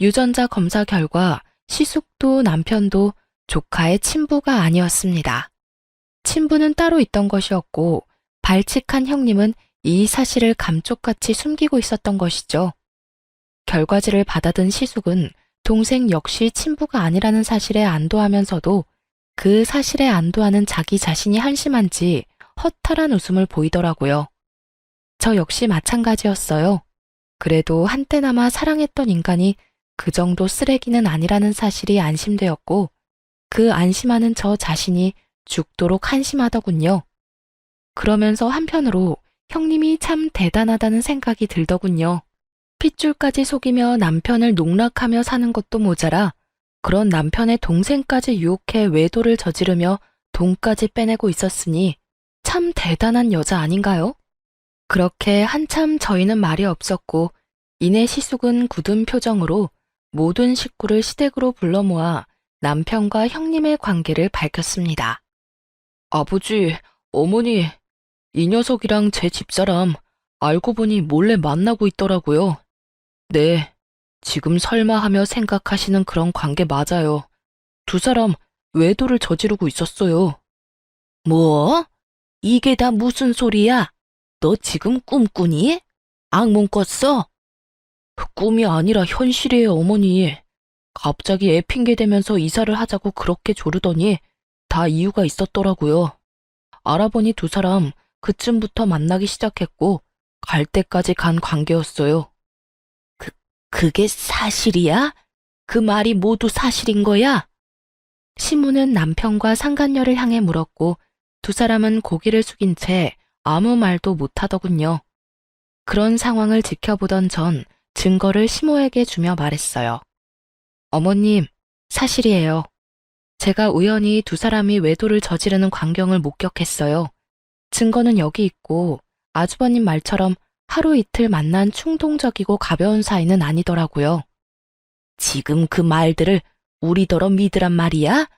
유전자 검사 결과 시숙도 남편도 조카의 친부가 아니었습니다. 친부는 따로 있던 것이었고 발칙한 형님은 이 사실을 감쪽같이 숨기고 있었던 것이죠. 결과지를 받아든 시숙은 동생 역시 친부가 아니라는 사실에 안도하면서도 그 사실에 안도하는 자기 자신이 한심한지 허탈한 웃음을 보이더라고요. 저 역시 마찬가지였어요. 그래도 한때나마 사랑했던 인간이 그 정도 쓰레기는 아니라는 사실이 안심되었고 그 안심하는 저 자신이 죽도록 한심하더군요. 그러면서 한편으로 형님이 참 대단하다는 생각이 들더군요. 핏줄까지 속이며 남편을 농락하며 사는 것도 모자라 그런 남편의 동생까지 유혹해 외도를 저지르며 돈까지 빼내고 있었으니 참 대단한 여자 아닌가요? 그렇게 한참 저희는 말이 없었고 이내 시숙은 굳은 표정으로 모든 식구를 시댁으로 불러 모아 남편과 형님의 관계를 밝혔습니다. 아버지, 어머니, 이 녀석이랑 제 집사람 알고 보니 몰래 만나고 있더라고요. 네, 지금 설마 하며 생각하시는 그런 관계 맞아요. 두 사람 외도를 저지르고 있었어요. 뭐? 이게 다 무슨 소리야? 너 지금 꿈꾸니? 악몽 꿨어? 꿈이 아니라 현실이에요, 어머니. 갑자기 애 핑계 대면서 이사를 하자고 그렇게 조르더니 다 이유가 있었더라고요. 알아보니 두 사람 그쯤부터 만나기 시작했고 갈 때까지 간 관계였어요. 그게 사실이야? 그 말이 모두 사실인 거야? 시무는 남편과 상간녀를 향해 물었고 두 사람은 고개를 숙인 채 아무 말도 못하더군요. 그런 상황을 지켜보던 전 증거를 시모에게 주며 말했어요. 어머님, 사실이에요. 제가 우연히 두 사람이 외도를 저지르는 광경을 목격했어요. 증거는 여기 있고 아주버님 말처럼 하루 이틀 만난 충동적이고 가벼운 사이는 아니더라고요. 지금 그 말들을 우리더러 믿으란 말이야?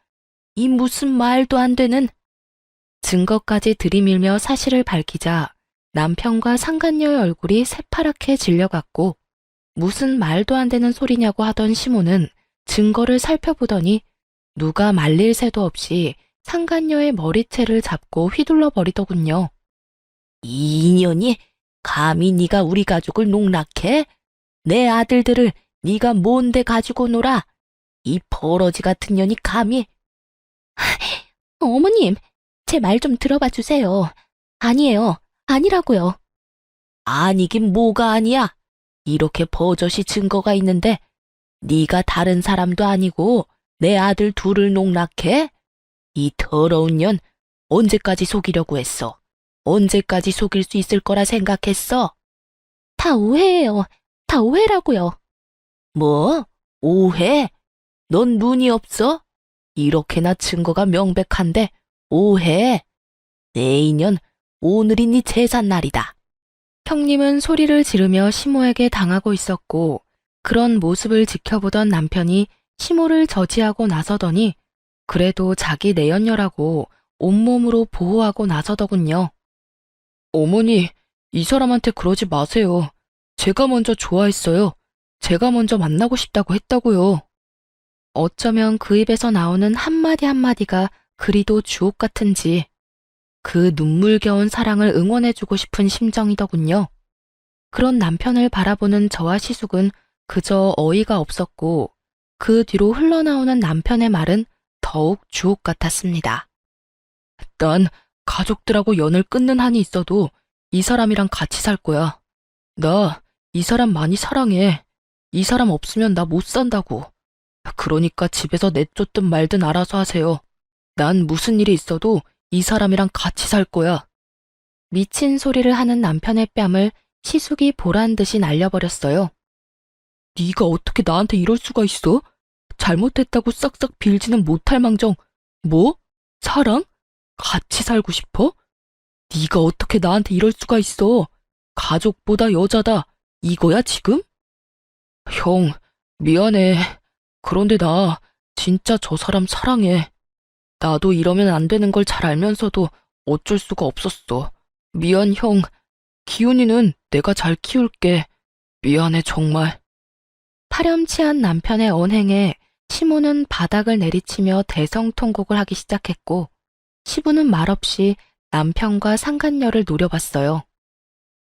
이 무슨 말도 안 되는... 증거까지 들이밀며 사실을 밝히자 남편과 상간녀의 얼굴이 새파랗게 질려갔고 무슨 말도 안 되는 소리냐고 하던 시모는 증거를 살펴보더니 누가 말릴 새도 없이 상간녀의 머리채를 잡고 휘둘러 버리더군요. 이 인연이 감히 네가 우리 가족을 농락해? 내 아들들을 네가 뭔데 가지고 놀아? 이 버러지 같은 년이 감히... 어머님, 제 말 좀 들어봐 주세요. 아니에요. 아니라고요. 아니긴 뭐가 아니야. 이렇게 버젓이 증거가 있는데 네가 다른 사람도 아니고 내 아들 둘을 농락해? 이 더러운 년 언제까지 속이려고 했어? 언제까지 속일 수 있을 거라 생각했어? 다 오해예요. 다 오해라고요. 뭐? 오해? 넌 눈이 없어? 이렇게나 증거가 명백한데 오해? 내 인연 오늘이 네 제삿날이다. 형님은 소리를 지르며 시모에게 당하고 있었고 그런 모습을 지켜보던 남편이 시모를 저지하고 나서더니 그래도 자기 내연녀라고 온몸으로 보호하고 나서더군요. 어머니, 이 사람한테 그러지 마세요. 제가 먼저 좋아했어요. 제가 먼저 만나고 싶다고 했다고요. 어쩌면 그 입에서 나오는 한마디 한마디가 그리도 주옥 같은지 그 눈물겨운 사랑을 응원해주고 싶은 심정이더군요. 그런 남편을 바라보는 저와 시숙은 그저 어이가 없었고 그 뒤로 흘러나오는 남편의 말은 더욱 주옥 같았습니다. 난 가족들하고 연을 끊는 한이 있어도 이 사람이랑 같이 살 거야. 나 이 사람 많이 사랑해. 이 사람 없으면 나 못 산다고. 그러니까 집에서 내쫓든 말든 알아서 하세요. 난 무슨 일이 있어도 이 사람이랑 같이 살 거야. 미친 소리를 하는 남편의 뺨을 시숙이 보란 듯이 날려버렸어요. 네가 어떻게 나한테 이럴 수가 있어? 잘못했다고 싹싹 빌지는 못할 망정. 뭐? 사랑? 같이 살고 싶어? 네가 어떻게 나한테 이럴 수가 있어? 가족보다 여자다. 이거야 지금? 형, 미안해. 그런데 나 진짜 저 사람 사랑해. 나도 이러면 안 되는 걸 잘 알면서도 어쩔 수가 없었어. 미안, 형. 기훈이는 내가 잘 키울게. 미안해, 정말. 파렴치한 남편의 언행에 시모는 바닥을 내리치며 대성통곡을 하기 시작했고, 시부는 말없이 남편과 상간녀를 노려봤어요.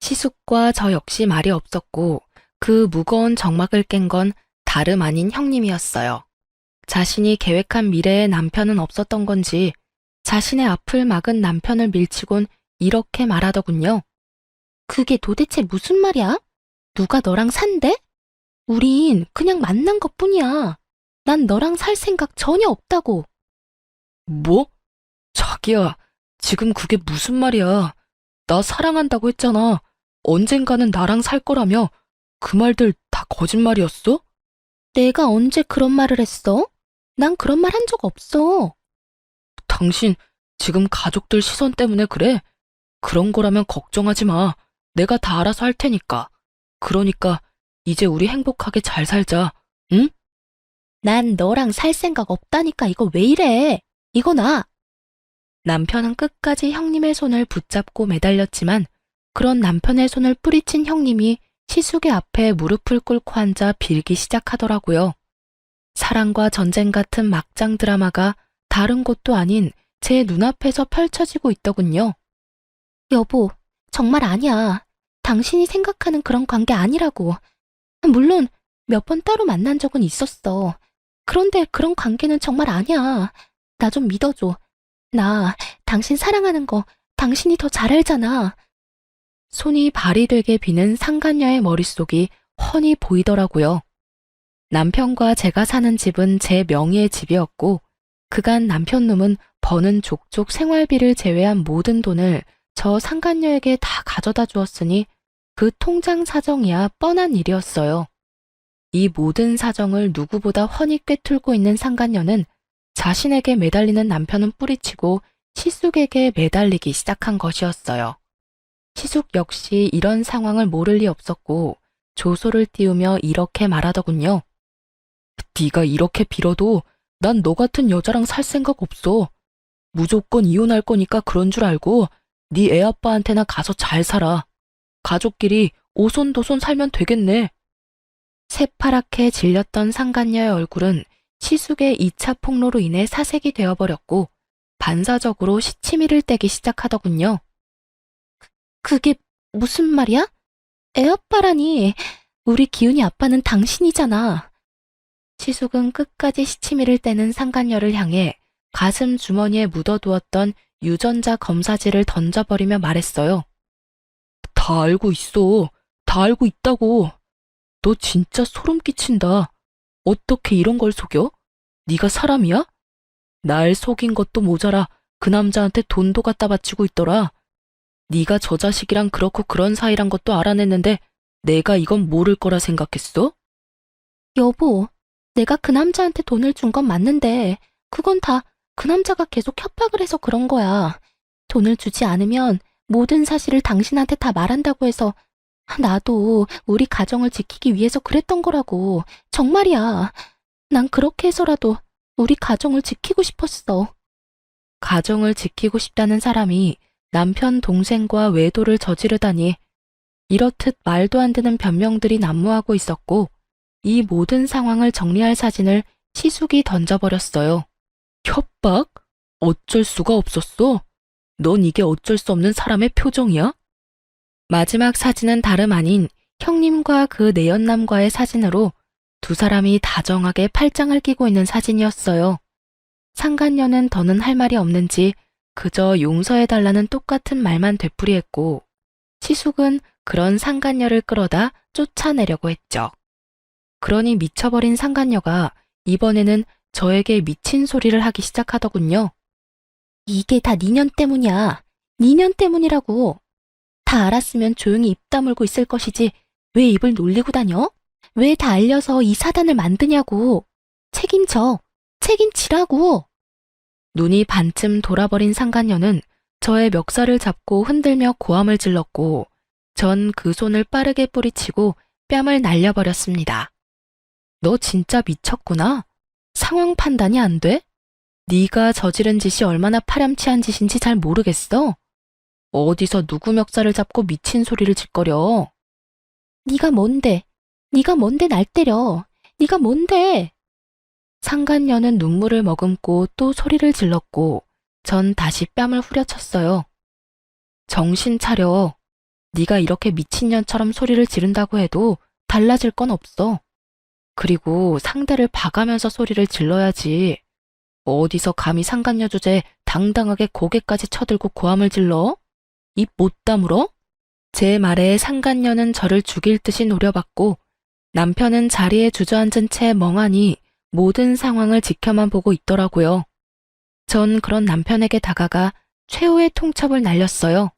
시숙과 저 역시 말이 없었고, 그 무거운 정막을 깬 건 다름 아닌 형님이었어요. 자신이 계획한 미래에 남편은 없었던 건지 자신의 앞을 막은 남편을 밀치곤 이렇게 말하더군요. 그게 도대체 무슨 말이야? 누가 너랑 산대? 우린 그냥 만난 것뿐이야. 난 너랑 살 생각 전혀 없다고. 뭐? 자기야, 지금 그게 무슨 말이야. 나 사랑한다고 했잖아. 언젠가는 나랑 살 거라며. 그 말들 다 거짓말이었어? 내가 언제 그런 말을 했어? 난 그런 말 한 적 없어. 당신 지금 가족들 시선 때문에 그래? 그런 거라면 걱정하지 마. 내가 다 알아서 할 테니까. 그러니까 이제 우리 행복하게 잘 살자. 응? 난 너랑 살 생각 없다니까. 이거 왜 이래? 이거 나. 남편은 끝까지 형님의 손을 붙잡고 매달렸지만 그런 남편의 손을 뿌리친 형님이 시숙의 앞에 무릎을 꿇고 앉아 빌기 시작하더라고요. 사랑과 전쟁 같은 막장 드라마가 다른 곳도 아닌 제 눈앞에서 펼쳐지고 있더군요. 여보, 정말 아니야. 당신이 생각하는 그런 관계 아니라고. 물론 몇 번 따로 만난 적은 있었어. 그런데 그런 관계는 정말 아니야. 나 좀 믿어줘. 나 당신 사랑하는 거 당신이 더 잘 알잖아. 손이 발이 되게 비는 상간녀의 머릿속이 훤히 보이더라고요. 남편과 제가 사는 집은 제 명의의 집이었고 그간 남편 놈은 버는 족족 생활비를 제외한 모든 돈을 저 상간녀에게 다 가져다 주었으니 그 통장 사정이야 뻔한 일이었어요. 이 모든 사정을 누구보다 훤히 꿰뚫고 있는 상간녀는 자신에게 매달리는 남편은 뿌리치고 시숙에게 매달리기 시작한 것이었어요. 시숙 역시 이런 상황을 모를 리 없었고 조소를 띄우며 이렇게 말하더군요. 네가 이렇게 빌어도 난 너 같은 여자랑 살 생각 없어. 무조건 이혼할 거니까 그런 줄 알고 네 애아빠한테나 가서 잘 살아. 가족끼리 오손도손 살면 되겠네. 새파랗게 질렸던 상간녀의 얼굴은 시숙의 2차 폭로로 인해 사색이 되어버렸고 반사적으로 시치미를 떼기 시작하더군요. 그게 무슨 말이야? 애아빠라니. 우리 기훈이 아빠는 당신이잖아. 시숙은 끝까지 시치미를 떼는 상간녀를 향해 가슴 주머니에 묻어두었던 유전자 검사지를 던져버리며 말했어요. 다 알고 있어. 다 알고 있다고. 너 진짜 소름 끼친다. 어떻게 이런 걸 속여? 네가 사람이야? 날 속인 것도 모자라 그 남자한테 돈도 갖다 바치고 있더라. 네가 저 자식이랑 그렇고 그런 사이란 것도 알아냈는데 내가 이건 모를 거라 생각했어? 여보, 내가 그 남자한테 돈을 준 건 맞는데 그건 다 그 남자가 계속 협박을 해서 그런 거야. 돈을 주지 않으면 모든 사실을 당신한테 다 말한다고 해서 나도 우리 가정을 지키기 위해서 그랬던 거라고. 정말이야. 난 그렇게 해서라도 우리 가정을 지키고 싶었어. 가정을 지키고 싶다는 사람이 남편 동생과 외도를 저지르다니 이렇듯 말도 안 되는 변명들이 난무하고 있었고 이 모든 상황을 정리할 사진을 시숙이 던져버렸어요. 협박? 어쩔 수가 없었어? 넌 이게 어쩔 수 없는 사람의 표정이야? 마지막 사진은 다름 아닌 형님과 그 내연남과의 사진으로 두 사람이 다정하게 팔짱을 끼고 있는 사진이었어요. 상간녀는 더는 할 말이 없는지 그저 용서해달라는 똑같은 말만 되풀이했고 시숙은 그런 상간녀를 끌어다 쫓아내려고 했죠. 그러니 미쳐버린 상간녀가 이번에는 저에게 미친 소리를 하기 시작하더군요. 이게 다 니년 때문이야. 니년 때문이라고. 다 알았으면 조용히 입 다물고 있을 것이지 왜 입을 놀리고 다녀? 왜 다 알려서 이 사단을 만드냐고. 책임져. 책임지라고. 눈이 반쯤 돌아버린 상간녀는 저의 멱살을 잡고 흔들며 고함을 질렀고 전 그 손을 빠르게 뿌리치고 뺨을 날려버렸습니다. 너 진짜 미쳤구나. 상황 판단이 안 돼? 네가 저지른 짓이 얼마나 파렴치한 짓인지 잘 모르겠어. 어디서 누구 멱살을 잡고 미친 소리를 짓거려. 네가 뭔데? 네가 뭔데 날 때려? 네가 뭔데? 상간녀는 눈물을 머금고 또 소리를 질렀고 전 다시 뺨을 후려쳤어요. 정신 차려. 네가 이렇게 미친년처럼 소리를 지른다고 해도 달라질 건 없어. 그리고 상대를 봐가면서 소리를 질러야지. 어디서 감히 상간녀 주제에 당당하게 고개까지 쳐들고 고함을 질러? 입 못 다물어? 제 말에 상간녀는 저를 죽일 듯이 노려봤고 남편은 자리에 주저앉은 채 멍하니 모든 상황을 지켜만 보고 있더라고요. 전 그런 남편에게 다가가 최후의 통첩을 날렸어요.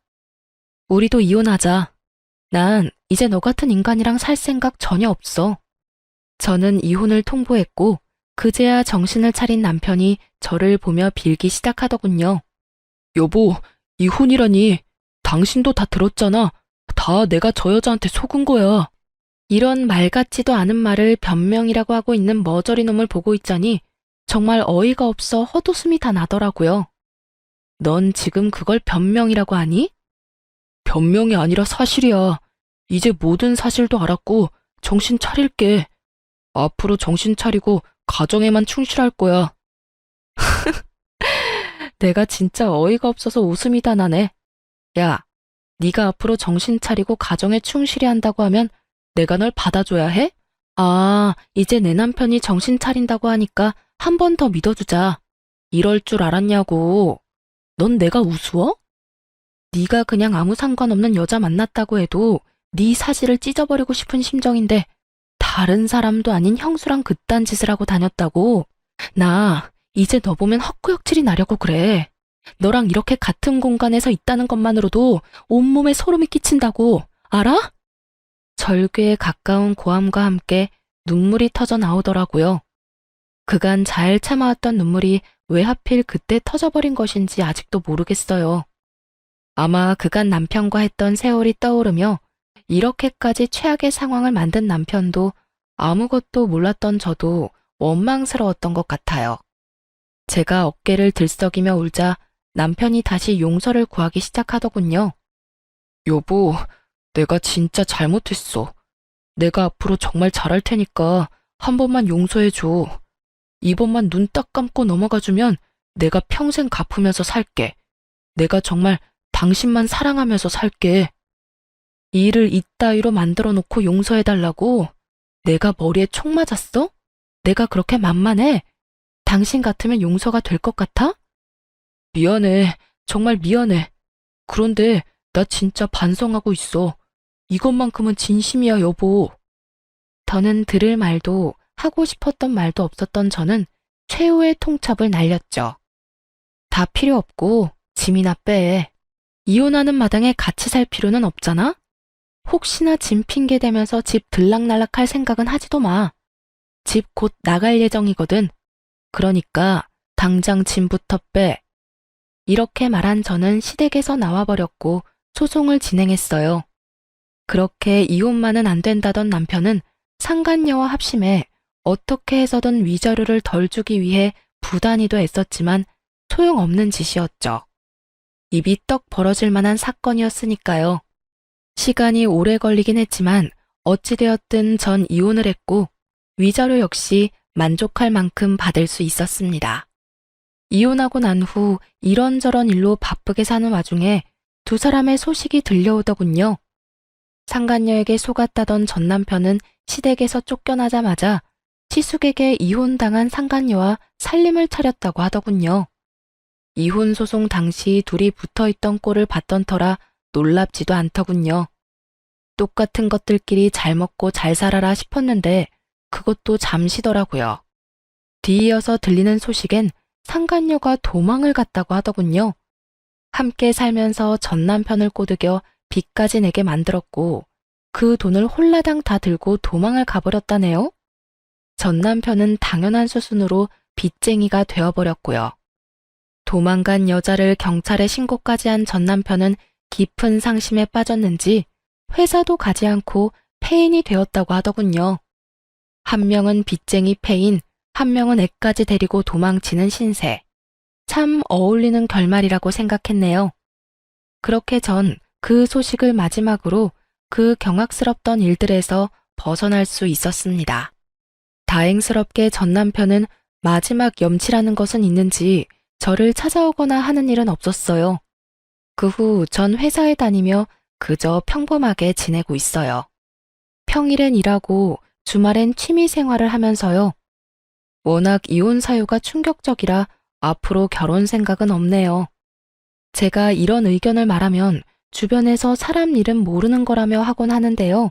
우리도 이혼하자. 난 이제 너 같은 인간이랑 살 생각 전혀 없어. 저는 이혼을 통보했고 그제야 정신을 차린 남편이 저를 보며 빌기 시작하더군요. 여보, 이혼이라니. 당신도 다 들었잖아. 다 내가 저 여자한테 속은 거야. 이런 말 같지도 않은 말을 변명이라고 하고 있는 머저리 놈을 보고 있자니 정말 어이가 없어 헛웃음이 다 나더라고요. 넌 지금 그걸 변명이라고 하니? 변명이 아니라 사실이야. 이제 모든 사실도 알았고 정신 차릴게. 앞으로 정신 차리고 가정에만 충실할 거야. 내가 진짜 어이가 없어서 웃음이 다 나네. 야, 네가 앞으로 정신 차리고 가정에 충실히 한다고 하면 내가 널 받아줘야 해? 아, 이제 내 남편이 정신 차린다고 하니까 한 번 더 믿어주자. 이럴 줄 알았냐고. 넌 내가 우스워? 네가 그냥 아무 상관없는 여자 만났다고 해도 네 사실을 찢어버리고 싶은 심정인데 다른 사람도 아닌 형수랑 그딴 짓을 하고 다녔다고? 나 이제 너 보면 헛구역질이 나려고 그래. 너랑 이렇게 같은 공간에서 있다는 것만으로도 온몸에 소름이 끼친다고. 알아? 절규에 가까운 고함과 함께 눈물이 터져 나오더라고요. 그간 잘 참아왔던 눈물이 왜 하필 그때 터져버린 것인지 아직도 모르겠어요. 아마 그간 남편과 했던 세월이 떠오르며 이렇게까지 최악의 상황을 만든 남편도 아무것도 몰랐던 저도 원망스러웠던 것 같아요. 제가 어깨를 들썩이며 울자 남편이 다시 용서를 구하기 시작하더군요. 여보, 내가 진짜 잘못했어. 내가 앞으로 정말 잘할 테니까 한 번만 용서해줘. 이번만 눈 딱 감고 넘어가주면 내가 평생 갚으면서 살게. 내가 정말 당신만 사랑하면서 살게. 일을 이따위로 만들어 놓고 용서해달라고? 내가 머리에 총 맞았어? 내가 그렇게 만만해? 당신 같으면 용서가 될 것 같아? 미안해. 정말 미안해. 그런데 나 진짜 반성하고 있어. 이것만큼은 진심이야, 여보. 더는 들을 말도 하고 싶었던 말도 없었던 저는 최후의 통첩을 날렸죠. 다 필요 없고 짐이나 빼. 이혼하는 마당에 같이 살 필요는 없잖아? 혹시나 짐 핑계 대면서 집 들락날락할 생각은 하지도 마. 집 곧 나갈 예정이거든. 그러니까 당장 짐부터 빼. 이렇게 말한 저는 시댁에서 나와버렸고 소송을 진행했어요. 그렇게 이혼만은 안 된다던 남편은 상간녀와 합심해 어떻게 해서든 위자료를 덜 주기 위해 부단히도 애썼지만 소용없는 짓이었죠. 입이 떡 벌어질 만한 사건이었으니까요. 시간이 오래 걸리긴 했지만 어찌되었든 전 이혼을 했고 위자료 역시 만족할 만큼 받을 수 있었습니다. 이혼하고 난 후 이런저런 일로 바쁘게 사는 와중에 두 사람의 소식이 들려오더군요. 상간녀에게 속았다던 전 남편은 시댁에서 쫓겨나자마자 시숙에게 이혼당한 상간녀와 살림을 차렸다고 하더군요. 이혼 소송 당시 둘이 붙어있던 꼴을 봤던 터라 놀랍지도 않더군요. 똑같은 것들끼리 잘 먹고 잘 살아라 싶었는데 그것도 잠시더라고요. 뒤이어서 들리는 소식엔 상간녀가 도망을 갔다고 하더군요. 함께 살면서 전 남편을 꼬드겨 빚까지 내게 만들었고 그 돈을 홀라당 다 들고 도망을 가버렸다네요. 전 남편은 당연한 수순으로 빚쟁이가 되어버렸고요. 도망간 여자를 경찰에 신고까지 한 전 남편은 깊은 상심에 빠졌는지 회사도 가지 않고 폐인이 되었다고 하더군요. 한 명은 빚쟁이 폐인, 한 명은 애까지 데리고 도망치는 신세. 참 어울리는 결말이라고 생각했네요. 그렇게 전 그 소식을 마지막으로 그 경악스럽던 일들에서 벗어날 수 있었습니다. 다행스럽게 전 남편은 마지막 염치라는 것은 있는지 저를 찾아오거나 하는 일은 없었어요. 그 후 전 회사에 다니며 그저 평범하게 지내고 있어요. 평일엔 일하고 주말엔 취미 생활을 하면서요. 워낙 이혼 사유가 충격적이라 앞으로 결혼 생각은 없네요. 제가 이런 의견을 말하면 주변에서 사람 일은 모르는 거라며 하곤 하는데요.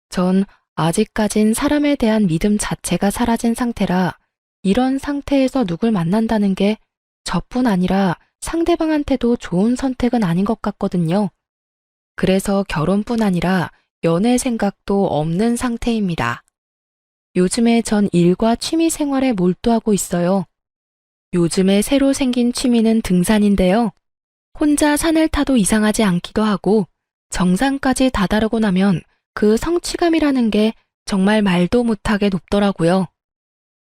전 아직까진 사람에 대한 믿음 자체가 사라진 상태라 이런 상태에서 누굴 만난다는 게 저뿐 아니라 상대방한테도 좋은 선택은 아닌 것 같거든요. 그래서 결혼뿐 아니라 연애 생각도 없는 상태입니다. 요즘에 전 일과 취미 생활에 몰두하고 있어요. 요즘에 새로 생긴 취미는 등산인데요. 혼자 산을 타도 이상하지 않기도 하고 정상까지 다다르고 나면 그 성취감이라는 게 정말 말도 못하게 높더라고요.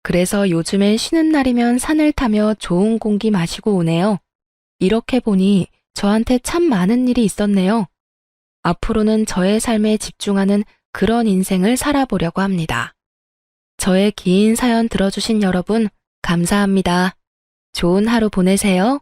그래서 요즘엔 쉬는 날이면 산을 타며 좋은 공기 마시고 오네요. 이렇게 보니 저한테 참 많은 일이 있었네요. 앞으로는 저의 삶에 집중하는 그런 인생을 살아보려고 합니다. 저의 긴 사연 들어주신 여러분, 감사합니다. 좋은 하루 보내세요.